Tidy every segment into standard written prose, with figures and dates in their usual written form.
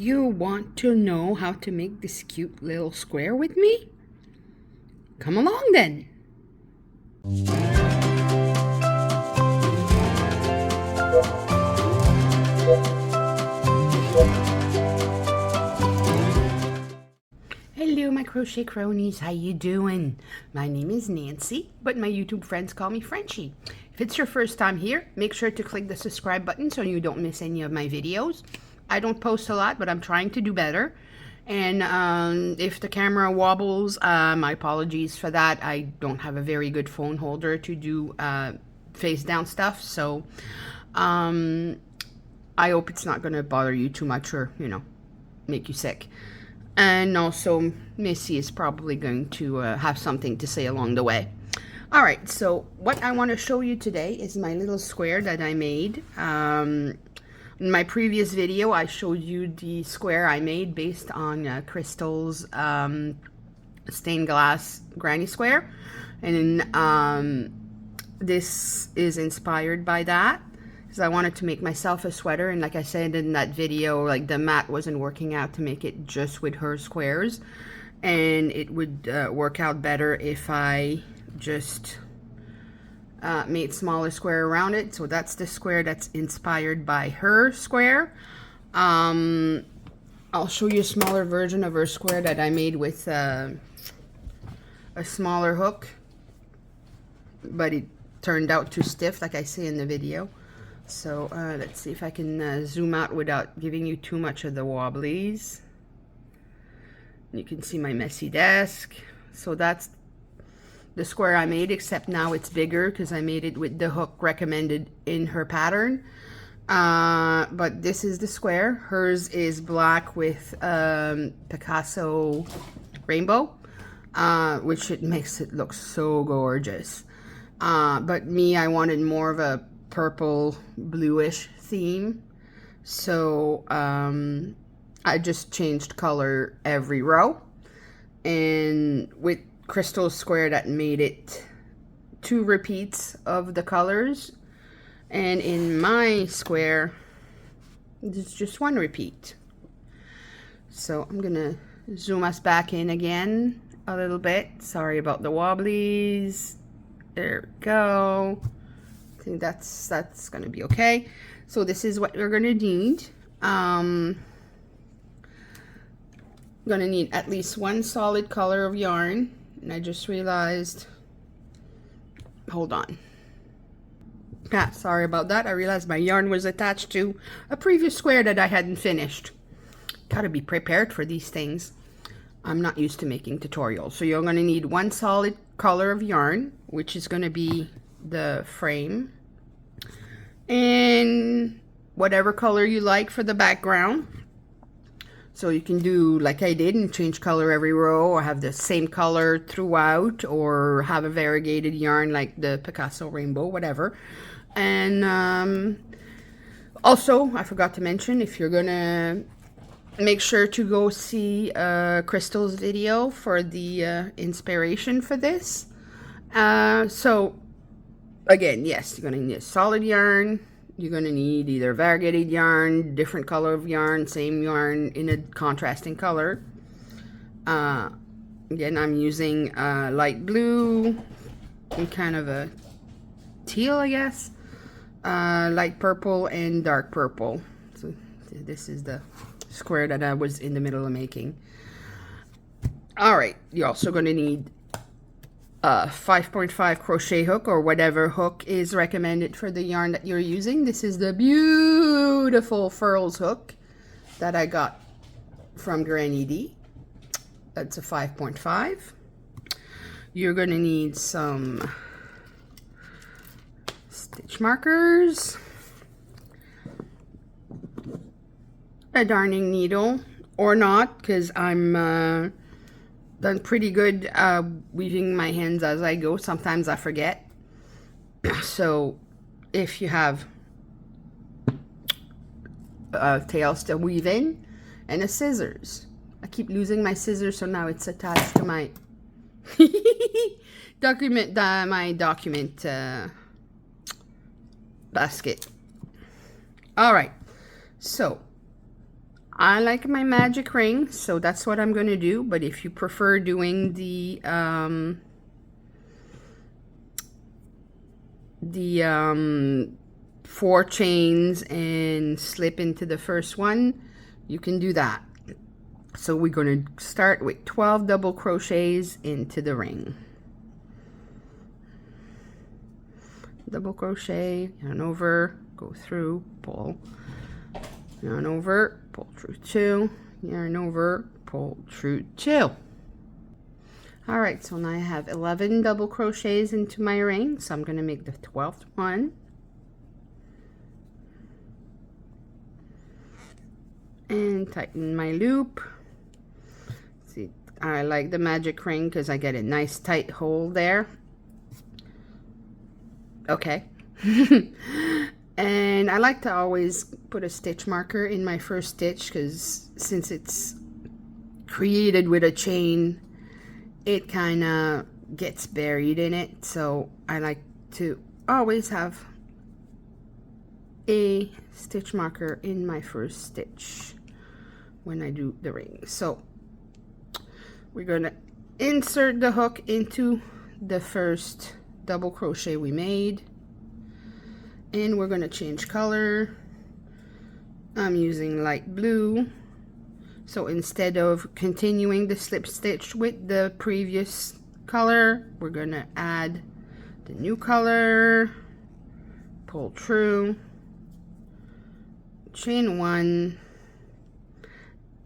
You want to know how to make this cute little square with me? Come along then. Hello my crochet cronies, how you doing? My name is Nancy, but my YouTube friends call me Frenchie. If it's your first time here, make sure to click the subscribe button so you don't miss any of my videos. I don't post a lot, but I'm trying to do better. And if the camera wobbles, my apologies for that. I don't have a very good phone holder to do face down stuff, so I hope it's not going to bother you too much or, you know, make you sick. And also, Missy is probably going to have something to say along the way. All right, so what I want to show you today is my little square that I made. In my previous video, I showed you the square I made based on Crystal's stained glass granny square. And this is inspired by that, because I wanted to make myself a sweater. And like I said in that video, like the mat wasn't working out to make it just with her squares. And it would work out better if I just made smaller square around it. So that's the square that's inspired by her square. I'll show you a smaller version of her square that I made with a smaller hook, but it turned out too stiff like I say in the video. So let's see if I can zoom out without giving you too much of the wobblies. You can see my messy desk. So that's the square I made, except now it's bigger because I made it with the hook recommended in her pattern. But this is the square. Hers is black with Picasso rainbow, which it makes it look so gorgeous. But me, I wanted more of a purple bluish theme, so I just changed color every row, and with Crystal square that made it 2 repeats of the colors, and in my square it's just 1 repeat. So I'm gonna zoom us back in again a little bit. Sorry about the wobblies. There we go. I think that's gonna be okay. So this is what we're gonna need. Gonna need at least 1 solid color of yarn. And I just realized, hold on. Sorry about that. I realized my yarn was attached to a previous square that I hadn't finished. Gotta be prepared for these things. I'm not used to making tutorials. So you're gonna need 1 solid color of yarn, which is gonna be the frame. And whatever color you like for the background. So you can do like I did and change color every row, or have the same color throughout, or have a variegated yarn like the Picasso rainbow, whatever. And also, I forgot to mention, if you're gonna make sure to go see Crystal's video for the inspiration for this. So again, yes, you're gonna need a solid yarn. You're going to need either variegated yarn, different color of yarn, same yarn in a contrasting color. Again, I'm using light blue and kind of a teal, I guess. Light purple and dark purple. So this is the square that I was in the middle of making. Alright, you're also going to need a 5.5 crochet hook, or whatever hook is recommended for the yarn that you're using. This is the beautiful Furls hook that I got from Granny D. That's a 5.5. You're going to need some stitch markers, a darning needle, or not, because I'm done pretty good weaving my hands as I go. Sometimes I forget. So if you have tails to weave in, and a scissors. I keep losing my scissors, so now it's attached to my document basket. All right, so I like my magic ring, so that's what I'm going to do. But if you prefer doing the 4 chains and slip into the first one, you can do that. So we're going to start with 12 double crochets into the ring. Double crochet, yarn over, go through, pull, yarn over, pull through 2, yarn over, pull through 2. All right, so now I have 11 double crochets into my ring, so I'm going to make the 12th one. And tighten my loop. See, I like the magic ring because I get a nice tight hole there. Okay. And I like to always put a stitch marker in my first stitch because since it's created with a chain, it kind of gets buried in it. So I like to always have a stitch marker in my first stitch when I do the ring. So we're going to insert the hook into the first double crochet we made, and we're going to change color. I'm using light blue, so instead of continuing the slip stitch with the previous color, we're going to add the new color, pull through, chain 1,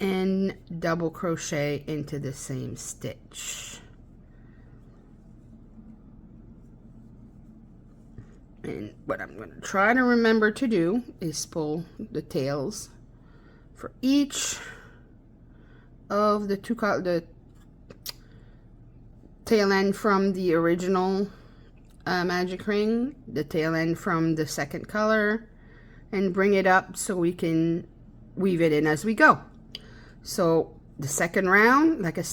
and double crochet into the same stitch. And what I'm going to try to remember to do is pull the tails for each of the the tail end from the original magic ring, the tail end from the second color, and bring it up so we can weave it in as we go. So the second round, like a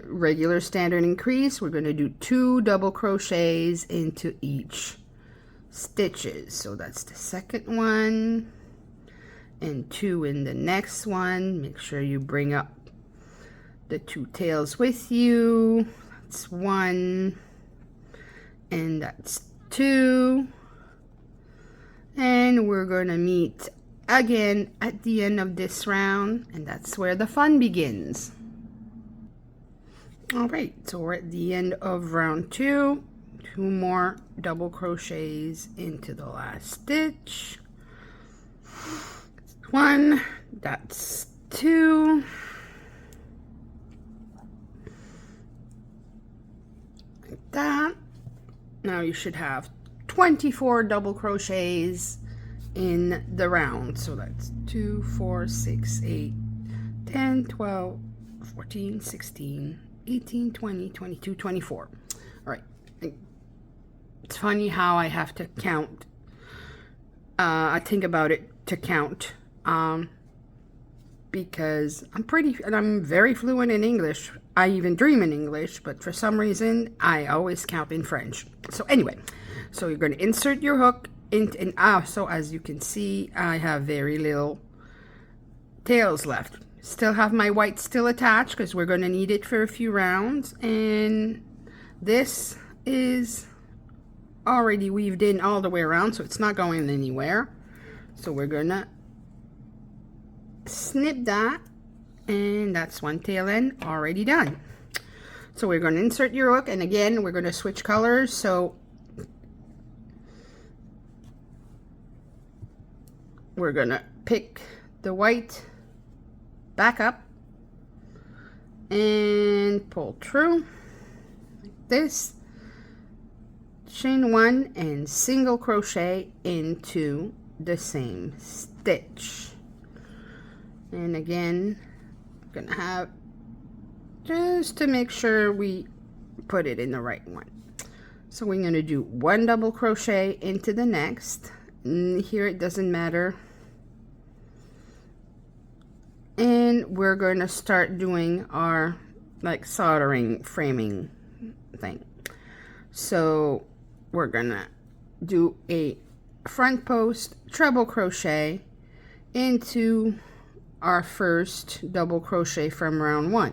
regular standard increase, we're going to do 2 double crochets into each stitches. So that's the second one, and 2 in the next one. Make sure you bring up the 2 tails with you. That's 1, and that's 2, and we're going to meet again at the end of this round, and that's where the fun begins. All right, so we're at the end of round 2. 2 more double crochets into the last stitch. 1, that's 2, like that. Now you should have 24 double crochets in the round. So that's 2, 4, 6, 8, 10, 12, 14, 16, 18, 20, 22, 24. All right. It's funny how I have to count. I think about it to count because I'm very fluent in English. I even dream in English, but for some reason I always count in French. So anyway, so you're going to insert your hook so as you can see, I have very little tails left. Still have my white still attached because we're going to need it for a few rounds, and this is already weaved in all the way around, so it's not going anywhere. So we're gonna snip that, and that's one tail end already done. So we're going to insert your hook, and again we're going to switch colors. So we're gonna pick the white back up and pull through like this, chain 1 and single crochet into the same stitch. And again, I'm gonna have, just to make sure we put it in the right one, so we're going to do 1 double crochet into the next. And here it doesn't matter, and we're going to start doing our like soldering framing thing. So we're gonna do a front post treble crochet into our first double crochet from round 1.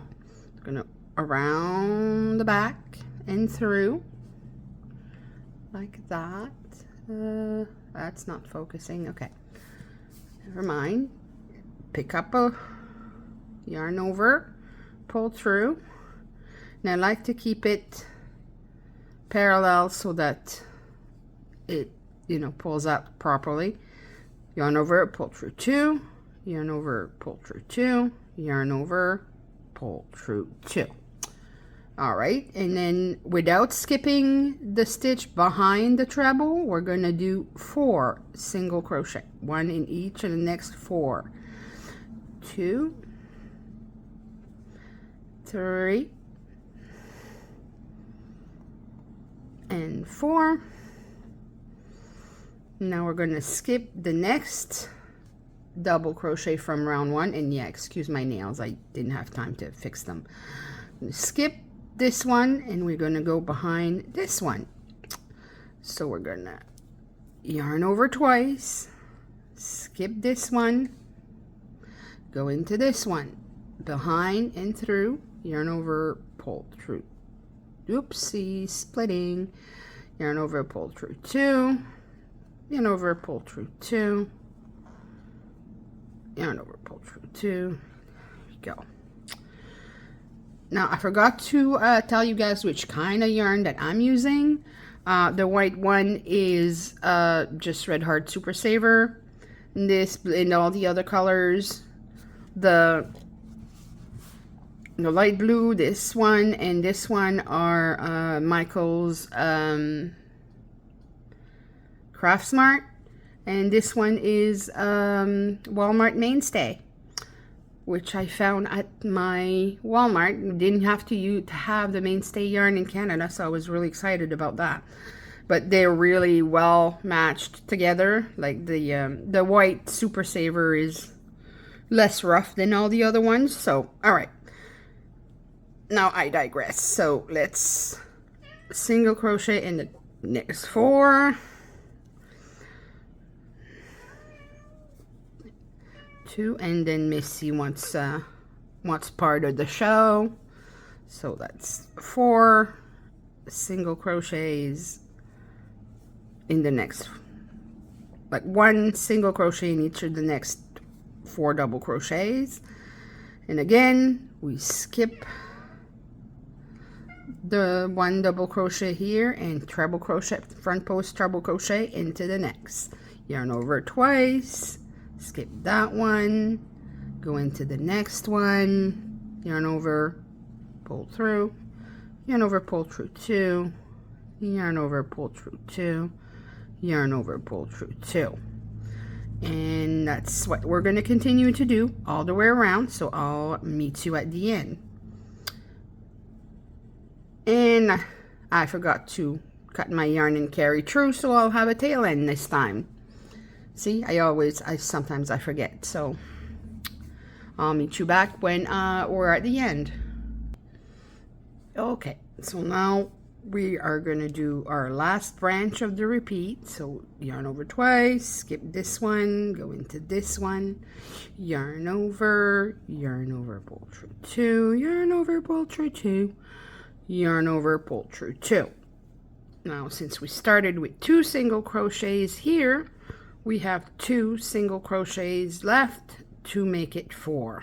Gonna around the back and through like that. That's not focusing. Okay, never mind. Pick up a yarn over, pull through. Now I like to keep it parallel so that it, you know, pulls out properly. Yarn over, pull through 2, yarn over, pull through 2, yarn over, pull through 2. All right, and then without skipping the stitch behind the treble, we're going to do 4 single crochet, 1 in each of the next 4. 2, 3, and 4. Now we're going to skip the next double crochet from round 1, and yeah, excuse my nails, I didn't have time to fix them. Skip this one, and we're going to go behind this one. So we're going to yarn over twice, skip this one, go into this one, behind and through, yarn over, pull through. Oopsie, splitting. Yarn over, pull through 2, yarn over, pull through 2, yarn over, pull through 2. There we go. Now I forgot to tell you guys which kind of yarn that I'm using. The white one is just Red Heart Super Saver. This and all the other colors, the light blue, this one and this one are Michael's Craft Smart, and this one is Walmart Mainstay, which I found at my Walmart. Didn't have to have the Mainstay yarn in Canada, so I was really excited about that. But they're really well matched together. Like the white Super Saver is less rough than all the other ones. So, all right. Now I digress. So let's single crochet in the next 4. 2, and then Missy wants part of the show, so that's 4 single crochets in the next, like 1 single crochet in each of the next 4 double crochets. And again, we skip the 1 double crochet here and treble crochet, front post treble crochet into the next. Yarn over twice, skip that one, go into the next one, yarn over, pull through, yarn over, pull through 2, yarn over, pull through 2, yarn over, pull through 2. And that's what we're going to continue to do all the way around, so I'll meet you at the end. And I forgot to cut my yarn and carry through, so I'll have a tail end this time. See, sometimes I forget, so I'll meet you back when we're at the end. Okay, so now we are going to do our last branch of the repeat. So yarn over twice, skip this one, go into this one, yarn over, pull through 2, yarn over, pull through 2, yarn over, pull through 2. Now, since we started with 2 single crochets here, we have 2 single crochets left to make it 4.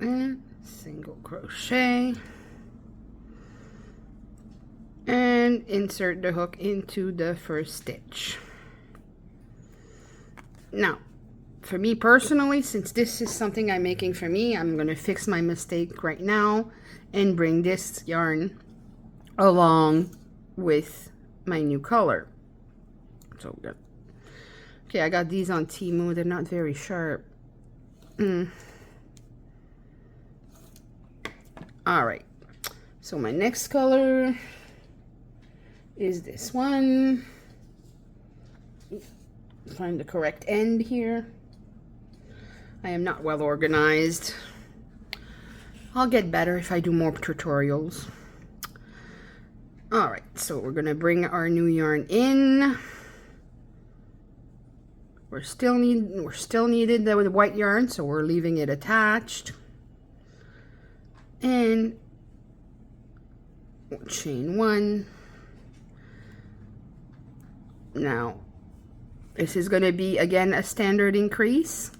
And single crochet, and insert the hook into the first stitch. Now, for me personally, since this is something I'm making for me, I'm going to fix my mistake right now and bring this yarn along with my new color. So good. Okay, I got these on Temu. They're not very sharp. All right. So my next color is this one. Find the correct end here. I am not well organized. I'll get better if I do more tutorials. All right. So we're going to bring our new yarn in. we're still needed the white yarn, so we're leaving it attached. And chain 1. Now this is going to be again a standard increase,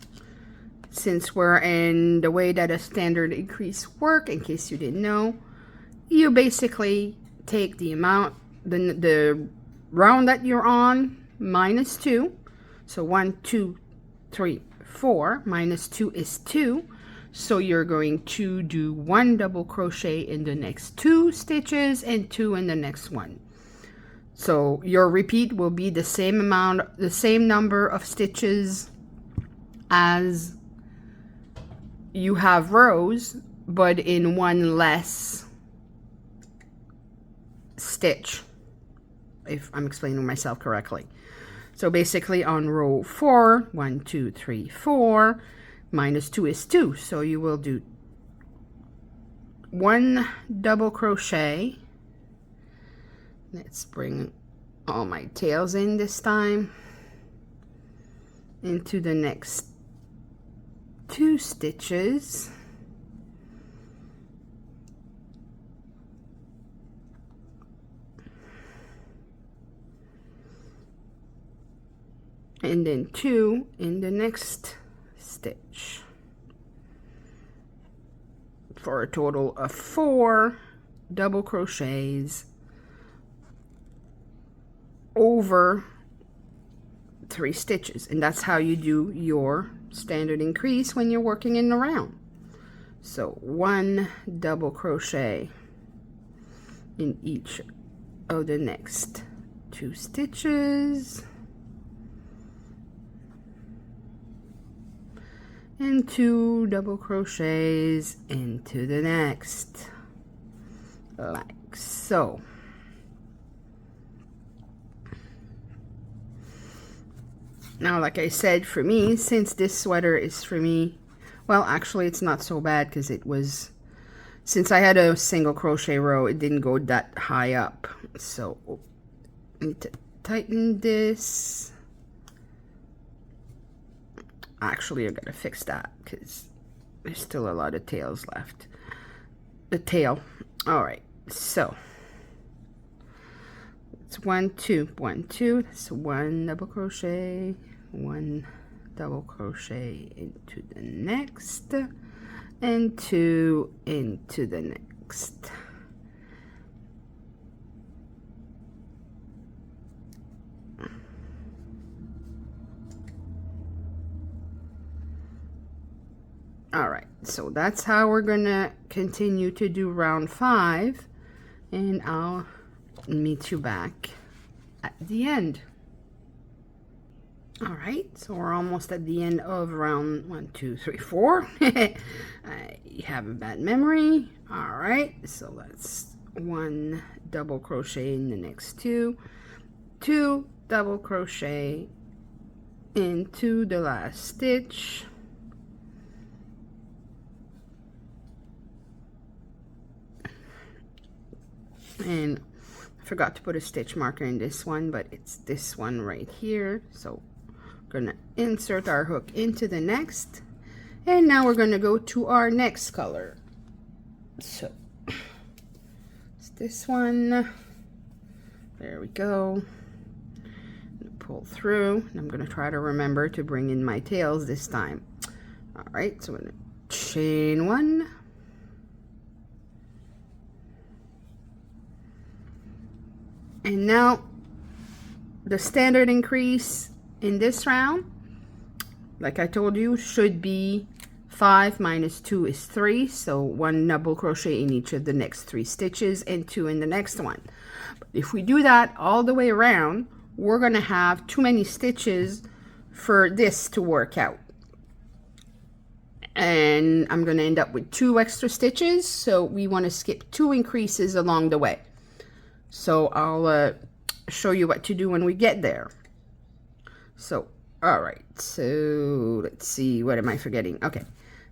since we're in the way that a standard increase work. In case you didn't know, you basically take the amount, the round that you're on, minus 2. So 1, 2, 3, 4 minus 2 is 2. So you're going to do 1 double crochet in the next 2 stitches and 2 in the next one. So your repeat will be the same amount, the same number of stitches as you have rows, but in 1 less stitch, if I'm explaining myself correctly. So basically on row 4, 1, 2, 3, 4, minus 2 is 2. So you will do 1 double crochet. Let's bring all my tails in this time, into the next 2 stitches. And then 2 in the next stitch, for a total of 4 double crochets over 3 stitches. And that's how you do your standard increase when you're working in the round. So 1 double crochet in each of the next 2 stitches, and 2 double crochets into the next, like so. Now, like I said, for me, since this sweater is for me, well, actually it's not so bad, because it was, since I had a single crochet row, it didn't go that high up. So I need to tighten this. Actually, I gotta fix that, because there's still a lot of tails left. The tail. All right, so it's 1, 2, 1, 2. That's 1 double crochet, 1 double crochet into the next, and 2 into the next. All right, so that's how we're gonna continue to do round 5, and I'll meet you back at the end. All right, so we're almost at the end of round 1, 2, 3, 4. I have a bad memory. All right, so that's 1 double crochet in the next 2, 2 double crochet into the last stitch, and I forgot to put a stitch marker in this one, but it's this one right here. So we're gonna insert our hook into the next, and now we're gonna go to our next color. So it's this one. There we go. Pull through, and I'm gonna try to remember to bring in my tails this time. All right, so I'm gonna chain 1, and now the standard increase in this round, like I told you, should be 5 minus 2 is 3, so 1 double crochet in each of the next 3 stitches and 2 in the next one. But if we do that all the way around, we're gonna have too many stitches for this to work out, and I'm gonna end up with 2 extra stitches. So we want to skip 2 increases along the way. So I'll show you what to do when we get there. So, all right, so let's see, what am I forgetting? Okay,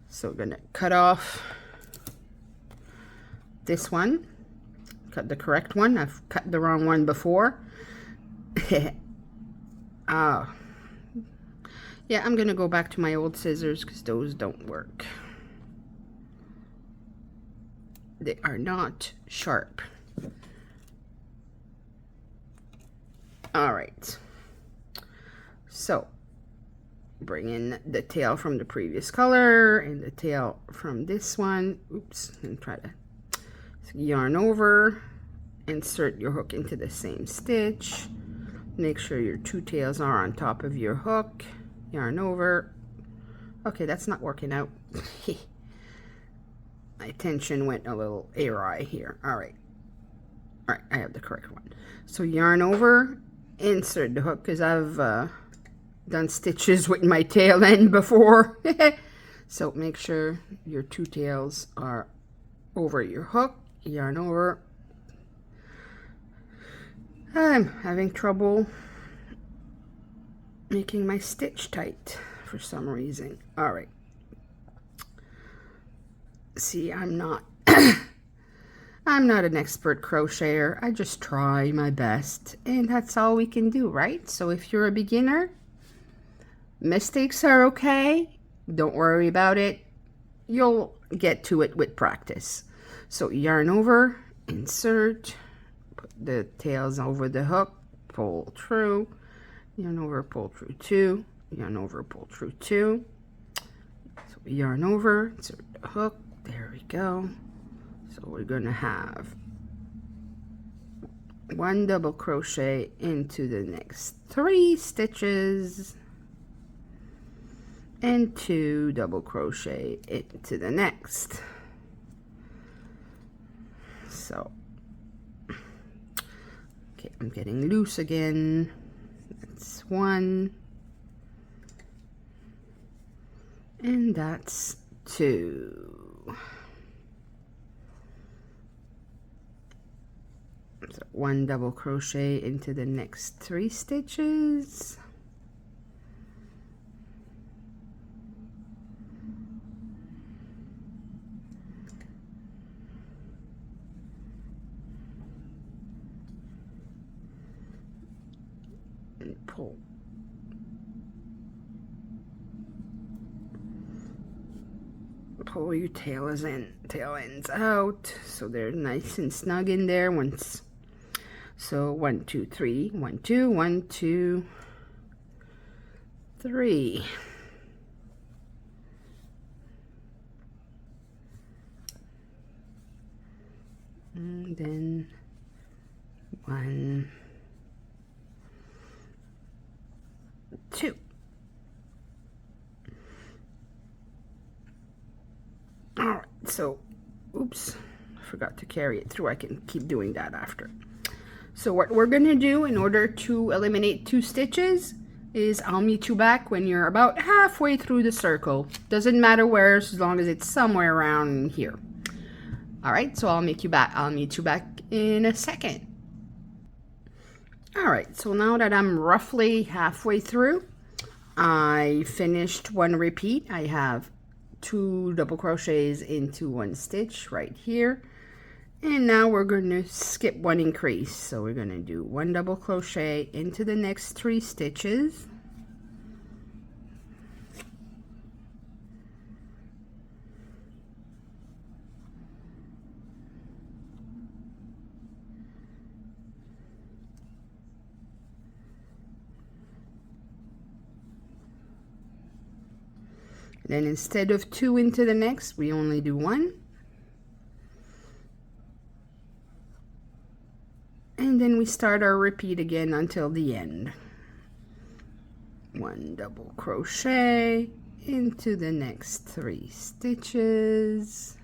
so we're gonna cut off this one, cut the correct one. I've cut the wrong one before. Yeah, I'm gonna go back to my old scissors because those don't work. They are not sharp. All right, so bring in the tail from the previous color and the tail from this one. Oops, and try to yarn over, insert your hook into the same stitch, make sure your two tails are on top of your hook, yarn over. Okay, that's not working out. My tension went a little awry here. All right, I have the correct one. So yarn over, insert the hook, because I've done stitches with my tail end before. So make sure your two tails are over your hook, yarn over. I'm having trouble making my stitch tight for some reason. All right. See, I'm not I'm not an expert crocheter. I just try my best, and that's all we can do, right? So if you're a beginner, mistakes are okay. Don't worry about it. You'll get to it with practice. So yarn over, insert, put the tails over the hook, pull through, yarn over, pull through two, yarn over, pull through two. So yarn over, insert the hook, there we go. So we're gonna have one double crochet into the next 3 stitches and 2 double crochet into the next. So, okay, I'm getting loose again. That's 1, and that's 2. So 1 double crochet into the next 3 stitches. And pull. Pull your tail ends out so they're nice and snug in there once. So 1, 2, 3, 1, 2, 1, 2, 3. And then 1, 2. All right, so oops, I forgot to carry it through. I can keep doing that after. So what we're going to do in order to eliminate 2 stitches is I'll meet you back when you're about halfway through the circle. Doesn't matter where, as long as it's somewhere around here. All right, so I'll meet you back in a second. All right, so now that I'm roughly halfway through, I finished 1 repeat. I have 2 double crochets into 1 stitch right here. And now we're going to skip 1 increase. So we're going to do 1 double crochet into the next 3 stitches. Then instead of 2 into the next, we only do 1. And then we start our repeat again until the end. 1 double crochet into the next 3 stitches.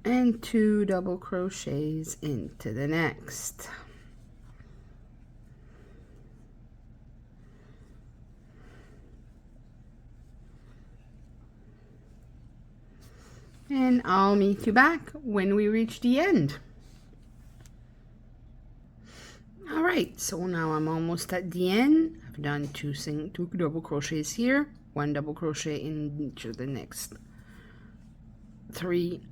And 2 double crochets into the next. And I'll meet you back when we reach the end. All right, so now I'm almost at the end. I've done 2 double crochets here, 1 double crochet in each of the next 3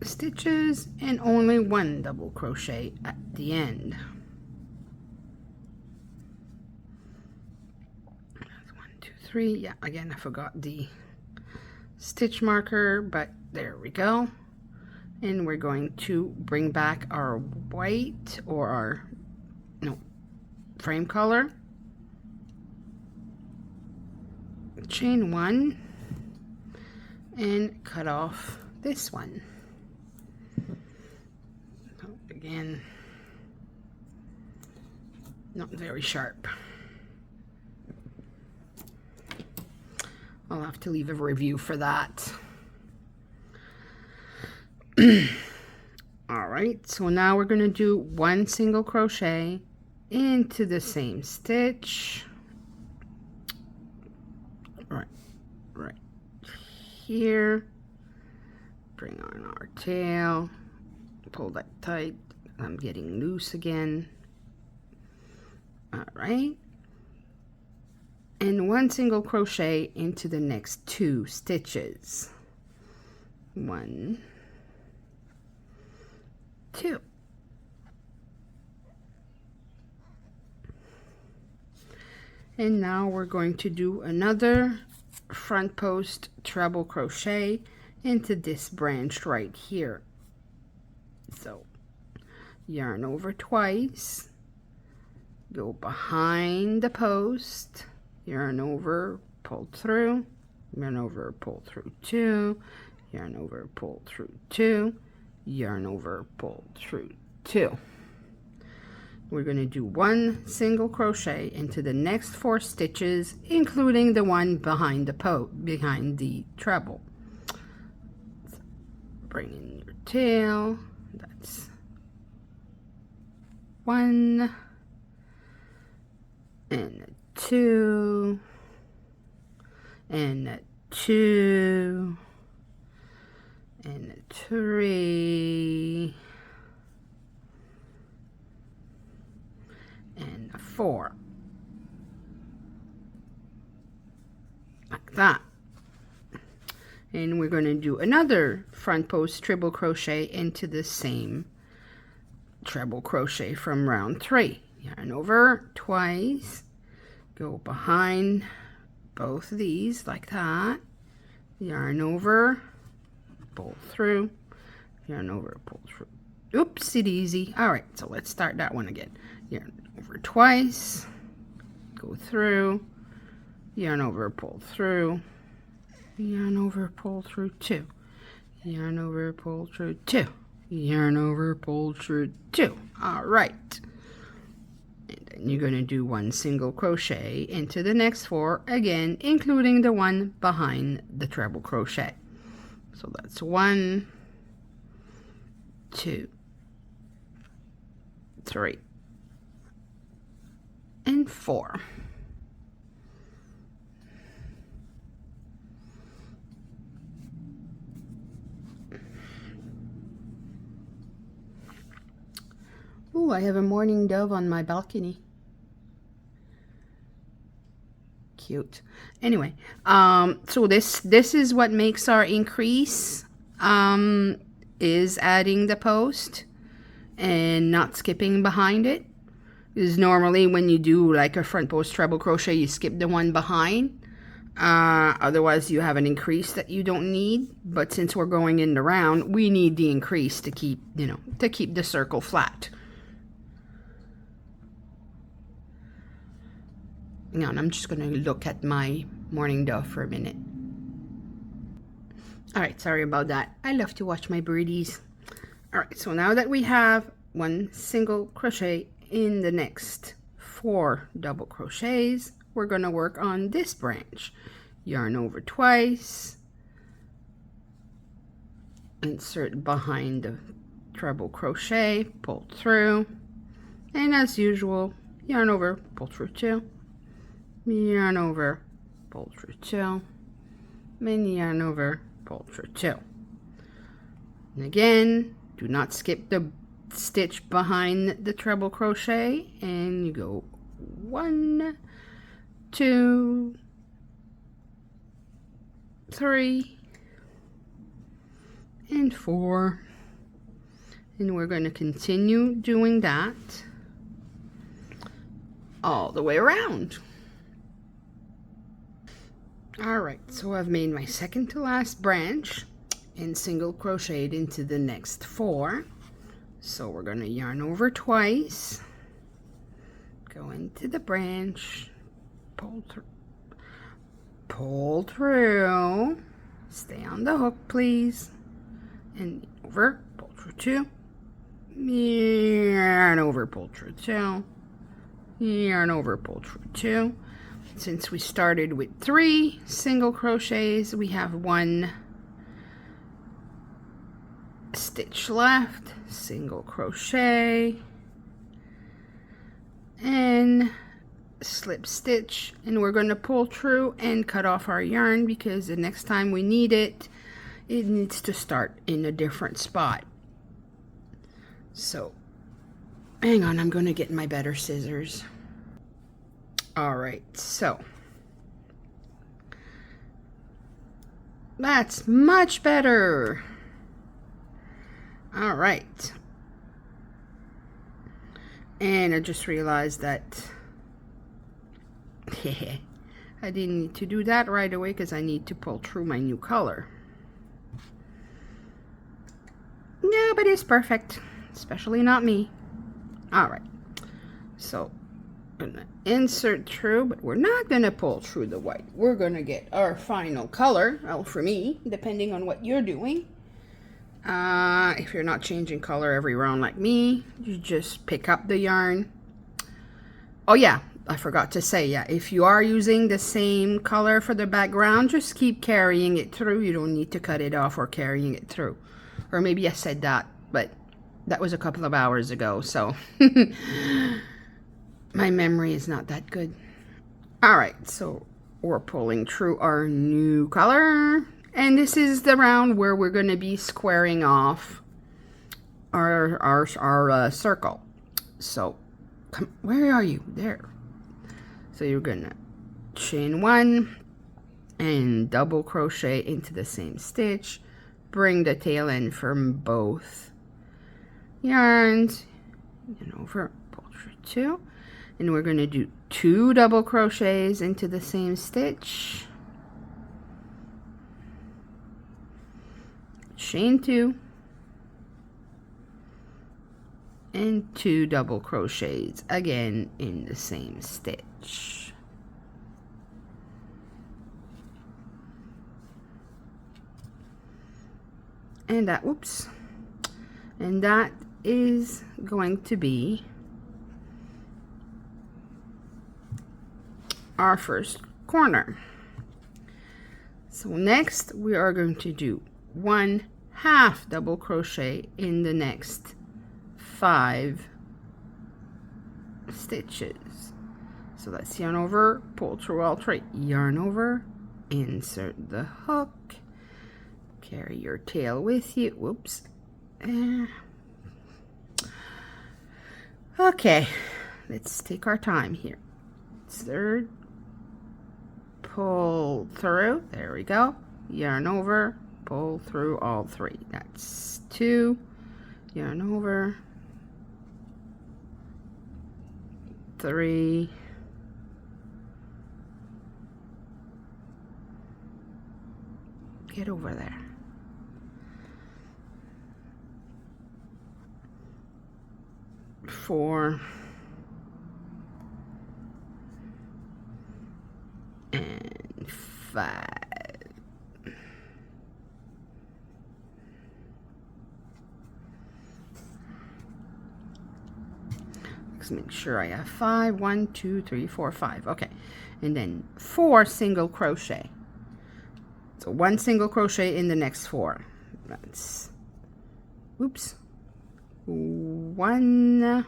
stitches and only one double crochet at the end. That's 1, 2, 3. Yeah, again, I forgot the stitch marker, but there we go. And we're going to bring back our white, or our frame color. Chain 1 and cut off this one. So again, not very sharp. I'll have to leave a review for that. All right, so now we're going to do 1 single crochet into the same stitch right here. Bring on our tail, pull that tight. I'm getting loose again. All right, and 1 single crochet into the next 2 stitches. 1, 2. And now we're going to do another front post treble crochet into this branch right here. So yarn over twice, go behind the post, yarn over, pull through, yarn over, pull through 2, yarn over, pull through 2, yarn over, pull through 2. We're going to do 1 single crochet into the next 4 stitches, including the one behind the treble. So bring in your tail. That's 1 and 2 and 2 and 3 and 4, like that. And we're going to do another front post treble crochet into the same treble crochet from round 3. Yarn over twice, go behind both of these like that, yarn over, pull through, yarn over, pull through. Oopsie daisy. All right, so let's start that one again. Yarn over twice, go through, yarn over, pull through, yarn over, pull through 2, yarn over, pull through 2, yarn over, pull through 2. All right, and then you're going to do 1 single crochet into the next 4, again including the one behind the treble crochet. So that's 1, 2, 3 and 4. Oh, I have a mourning dove on my balcony. Cute. Anyway, so this is what makes our increase, is adding the post and not skipping behind it. Because normally when you do like a front post treble crochet, you skip the one behind. Otherwise you have an increase that you don't need. But since we're going in the round, we need the increase to keep, to keep the circle flat. Hang on, I'm just going to look at my mourning dove for a minute. Alright, sorry about that. I love to watch my birdies. Alright, so now that we have 1 single crochet in the next 4 double crochets, we're going to work on this branch. Yarn over twice, insert behind the treble crochet, pull through, and as usual, yarn over, pull through 2, yarn over, pull through 2, and yarn over, pull through 2. And again, do not skip the stitch behind the treble crochet, and you go 1, 2, 3 and 4 And we're going to continue doing that all the way around. Alright, so I've made my second to last branch and single crocheted into the next 4. So we're going to yarn over twice, go into the branch, pull through, stay on the hook please, and over, pull through 2, yarn over, pull through 2, yarn over, pull through 2. Since we started with 3 single crochets, we have 1 stitch left, single crochet and slip stitch, and we're going to pull through and cut off our yarn because the next time we need it, it needs to start in a different spot. So hang on, I'm going to get my better scissors. Alright, so that's much better. Alright, and I just realized that I didn't need to do that right away because I need to pull through my new color. Nobody's perfect, especially not me. Alright, so I'm gonna insert through, but we're not gonna pull through the white. We're gonna get our final color, well, for me, depending on what you're doing. If you're not changing color every round like me, you just pick up the yarn. Oh yeah, I forgot to say, yeah, if you are using the same color for the background, just keep carrying it through. You don't need to cut it off or carrying it through. Or maybe I said that, but that was a couple of hours ago, so my memory is not that good. Alright, so we're pulling through our new color. And this is the round where we're going to be squaring off our circle. So, where are you? There. So you're going to chain 1 and double crochet into the same stitch. Bring the tail end from both yarns and over, pull through 2. And we're going to do 2 double crochets into the same stitch. Chain 2 and 2 double crochets again in the same stitch. And that, whoops, and that is going to be our first corner. So next we are going to do 1/2 double crochet in the next 5 stitches. So let's yarn over, pull through all 3, yarn over, insert the hook, carry your tail with you, whoops. Okay, let's take our time here. Third, pull through, there we go, yarn over, pull through all 3. That's 2, yarn over, 3, get over there, 4, and 5. Let's make sure I have 5. 1, 2, 3, 4, 5. Okay, and then 4 single crochet. So 1 single crochet in the next 4. That's, oops, 1,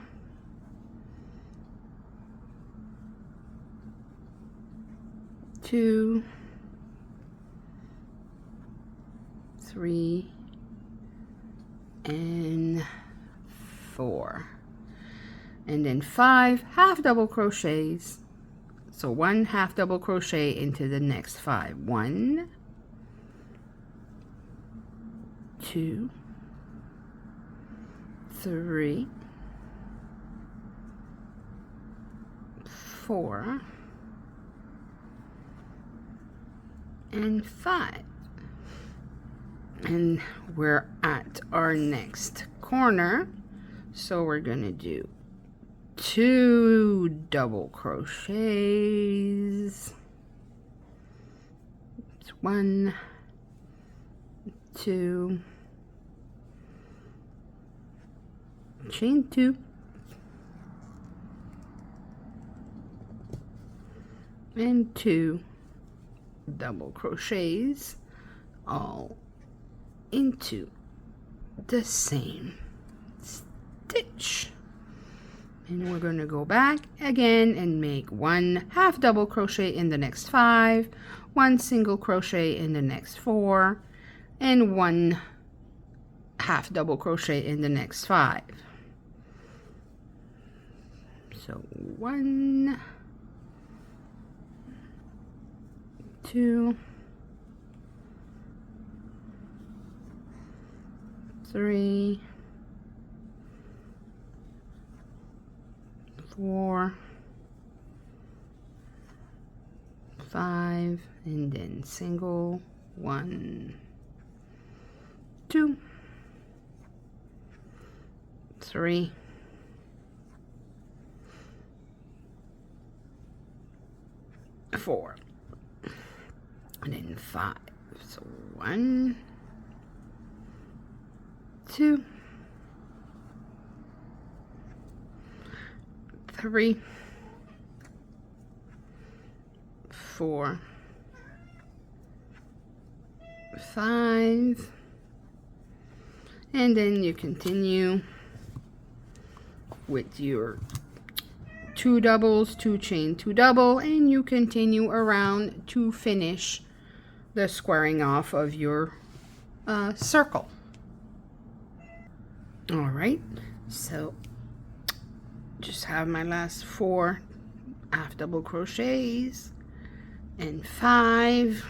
2, 3, and 4. And then 5 half double crochets. So 1 half double crochet into the next 5. 1, 2, 3, 4, and 5. And we're at our next corner, so we're gonna do 2 double crochets. 1, 2, chain 2, and 2 double crochets, all into the same stitch. And we're going to go back again and make 1 half double crochet in the next 5, 1 single crochet in the next 4, and 1 half double crochet in the next 5. So 1, 2, 3, 4, 5, and then single, 1, 2, 3, 4, and then 5. So 1, 2, 3, 4, 5, and then you continue with your 2 doubles, 2 chain, 2 double, and you continue around to finish the squaring off of your circle. All right, so just have my last 4 half double crochets and 5,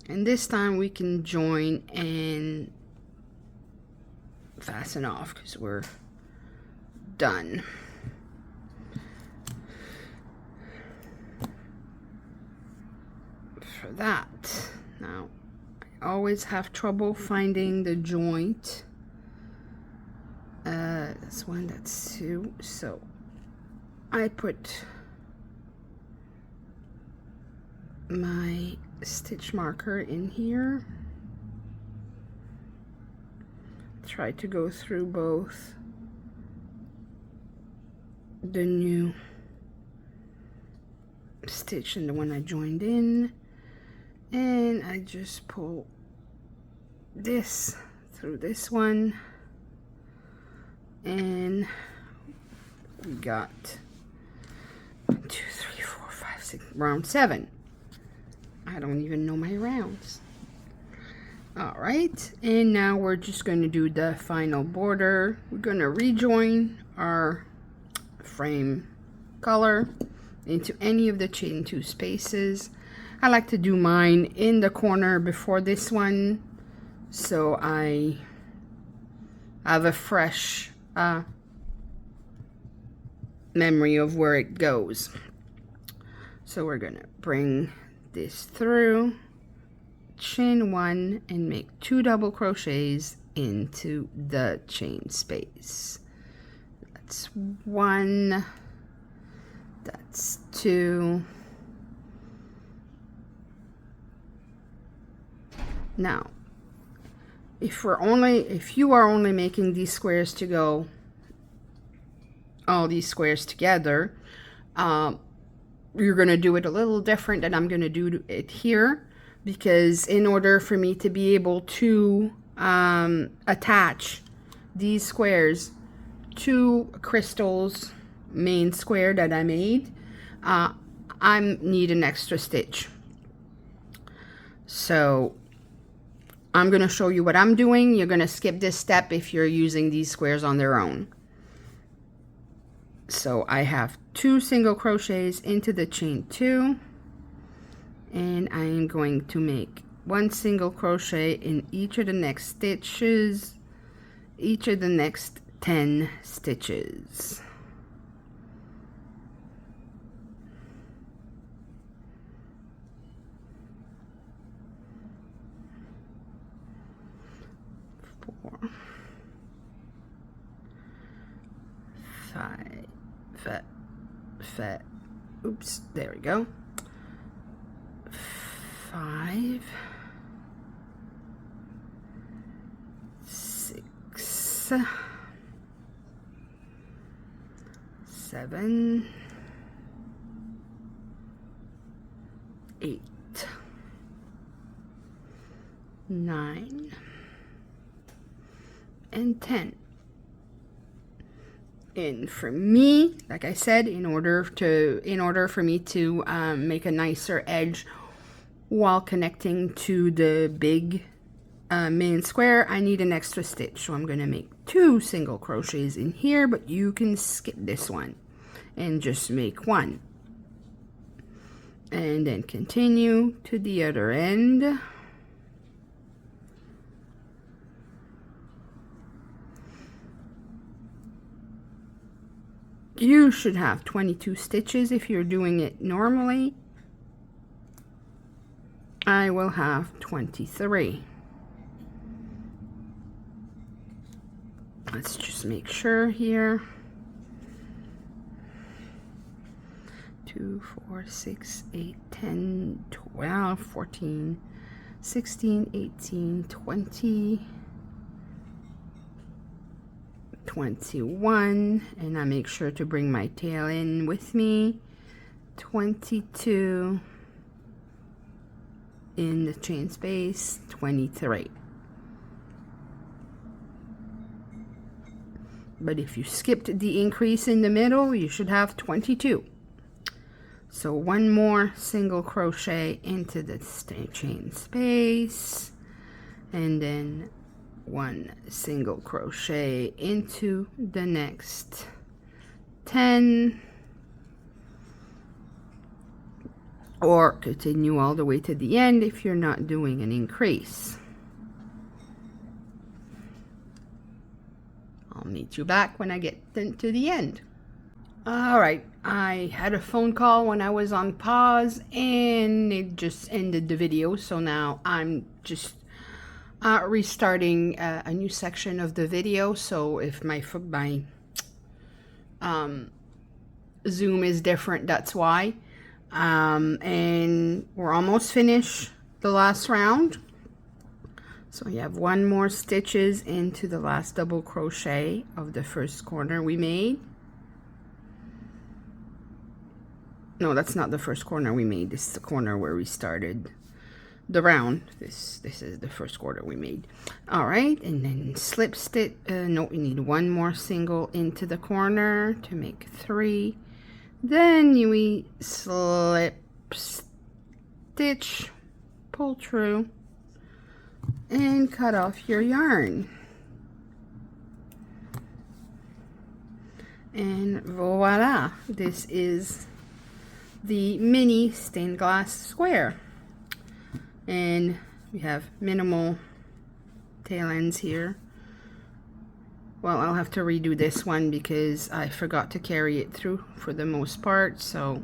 and this time we can join and fasten off because we're done. For that, now I always have trouble finding the joint. That's 1, that's 2, so I put my stitch marker in here. Try to go through both the new stitch and the one I joined in, and I just pull this through this one, and we got 1, 2, 3, 4, 5, 6, round 7. I don't even know my rounds. All right, and now we're just going to do the final border. We're going to rejoin our frame color into any of the chain 2 spaces. I like to do mine in the corner before this one, so I have a fresh memory of where it goes. So we're gonna bring this through, chain 1, and make 2 double crochets into the chain space. That's 1, that's 2. Now, if you are only making these squares to go, all these squares together, you're going to do it a little different than I'm going to do it here, because in order for me to be able to attach these squares to Crystal's main square that I made, I need an extra stitch. So I'm going to show you what I'm doing. You're going to skip this step if you're using these squares on their own. So I have 2 single crochets into the chain 2, and I am going to make 1 single crochet in each of the next stitches each of the next 10 stitches. Oops, there we go. 5, 6, 7, 8, 9, and 10. And for me, like I said, in order for me to make a nicer edge while connecting to the big main square, I need an extra stitch. So I'm going to make 2 single crochets in here, but you can skip this one and just make 1. And then continue to the other end. You should have 22 stitches if you're doing it normally. I will have 23. Let's just make sure here. 2, 4, 6, 8, 10, 12, 14, 16, 18, 20, 21, and I make sure to bring my tail in with me. 22 in the chain space, 23. But if you skipped the increase in the middle, you should have 22. So 1 more single crochet into the chain space, and then 1 single crochet into the next 10, or continue all the way to the end if you're not doing an increase. I'll meet you back when I get to the end. All right, I had a phone call when I was on pause and it just ended the video, so now I'm just restarting a new section of the video. So if my zoom is different, that's why. And we're almost finished the last round. So you have 1 more stitches into the last double crochet of the first corner we made. No, that's not the first corner we made. This is the corner where we started the round. This is the first corner we made. All right, and then slip stitch. No, we need 1 more single into the corner to make 3. Then we slip stitch, pull through, and cut off your yarn. And voila, this is the mini stained glass square. And we have minimal tail ends here. Well, I'll have to redo this one because I forgot to carry it through for the most part, so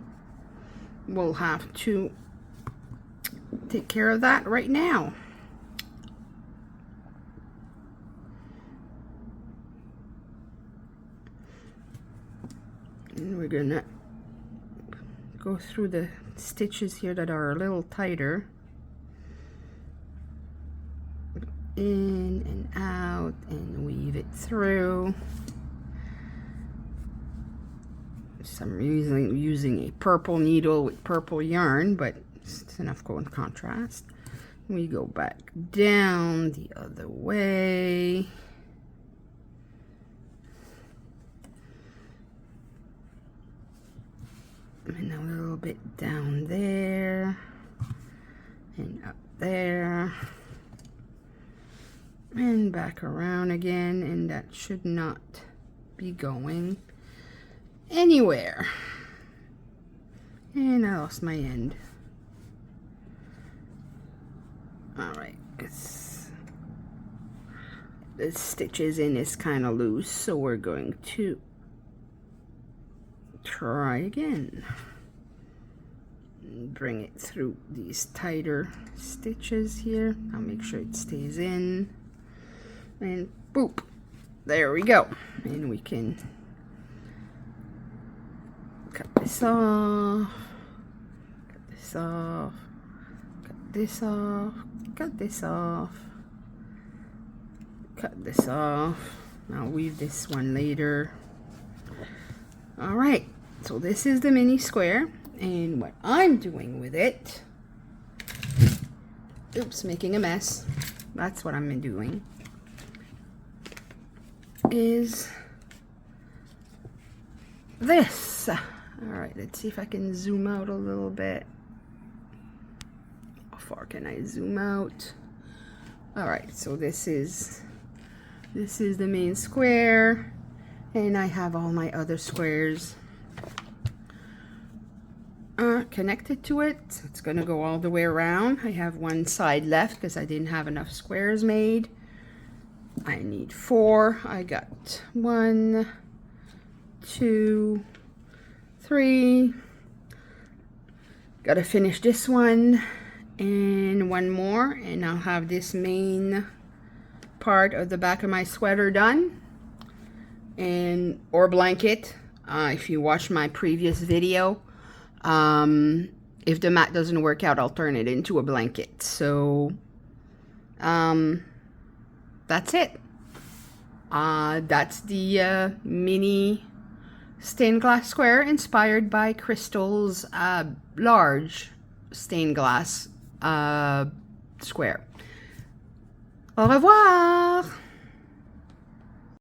we'll have to take care of that right now. And we're gonna go through the stitches here that are a little tighter. In and out and weave it through. So I'm using a purple needle with purple yarn, but it's enough going contrast. We go back down the other way. And a little bit down there and up there. And back around again, and that should not be going anywhere. And I lost my end. All right, the stitches in is kind of loose, so we're going to try again. Bring it through these tighter stitches here. I'll make sure it stays in, and boop, there we go. And we can cut this off, cut this off, cut this off, cut this off, cut this off. I'll weave this one later. All right, so this is the mini square, and what I'm doing with it, oops, making a mess, that's what I'm doing, is this. All right, let's see if I can zoom out a little bit. How far can I zoom out? All right, so this is the main square, and I have all my other squares connected to it. It's gonna go all the way around. I have one side left because I didn't have enough squares made. I need 4. I got 1, 2, 3. Gotta finish this one and one more, and I'll have this main part of the back of my sweater done, and or blanket. If you watch my previous video, if the mat doesn't work out, I'll turn it into a blanket. So that's it. That's the mini stained glass square inspired by Crystal's large stained glass square. Au revoir.